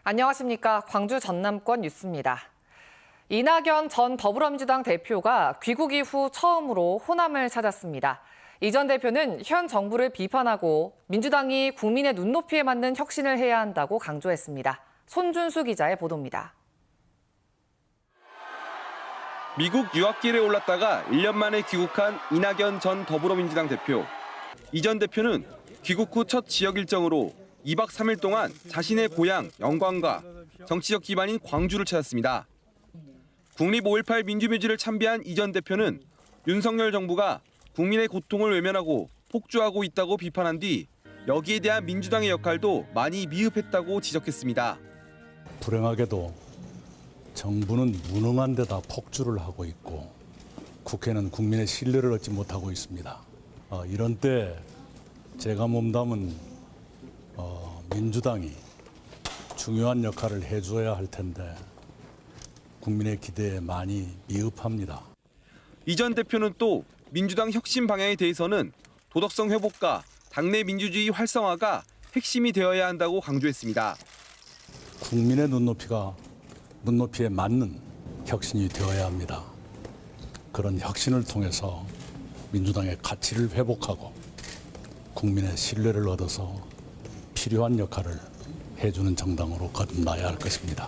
안녕하십니까. 광주 전남권 뉴스입니다. 이낙연 전 더불어민주당 대표가 귀국 이후 처음으로 호남을 찾았습니다. 이 전 대표는 현 정부를 비판하고 민주당이 국민의 눈높이에 맞는 혁신을 해야 한다고 강조했습니다. 손준수 기자의 보도입니다. 미국 유학길에 올랐다가 1년 만에 귀국한 이낙연 전 더불어민주당 대표. 이 전 대표는 귀국 후 첫 지역 일정으로 2박 3일 동안 자신의 고향 영광과 정치적 기반인 광주를 찾았습니다. 국립 5.18 민주묘지를 참배한 이 전 대표는 윤석열 정부가 국민의 고통을 외면하고 폭주하고 있다고 비판한 뒤 여기에 대한 민주당의 역할도 많이 미흡했다고 지적했습니다. 불행하게도 정부는 무능한 데다 폭주를 하고 있고 국회는 국민의 신뢰를 얻지 못하고 있습니다. 이런 때 제가 몸담은 민주당이 중요한 역할을 해줘야 할 텐데 국민의 기대에 많이 미흡합니다. 이 전 대표는 또 민주당 혁신 방향에 대해서는 도덕성 회복과 당내 민주주의 활성화가 핵심이 되어야 한다고 강조했습니다. 국민의 눈높이에 맞는 혁신이 되어야 합니다. 그런 혁신을 통해서 민주당의 가치를 회복하고 국민의 신뢰를 얻어서 필요한 역할을 해주는 정당으로 거듭나야 할 것입니다.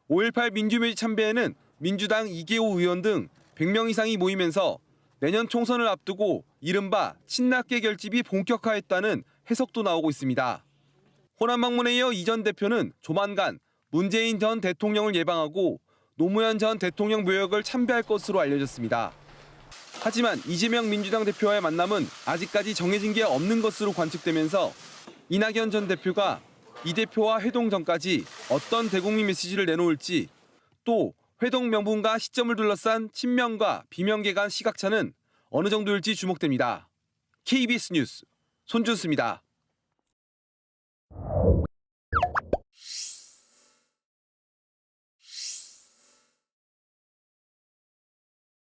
5.18 민주묘지 참배에는 민주당 이계호 의원 등 100명 이상이 모이면서 내년 총선을 앞두고 이른바 친낙계 결집이 본격화했다는 해석도 나오고 있습니다. 호남 방문에 이어 이 전 대표는 조만간 문재인 전 대통령을 예방하고 노무현 전 대통령 묘역을 참배할 것으로 알려졌습니다. 하지만 이재명 민주당 대표와의 만남은 아직까지 정해진 게 없는 것으로 관측되면서 이낙연 전 대표가 이 대표와 회동 전까지 어떤 대국민 메시지를 내놓을지, 또 회동 명분과 시점을 둘러싼 친명과 비명계 간 시각차는 어느 정도일지 주목됩니다. KBS 뉴스 손준수입니다.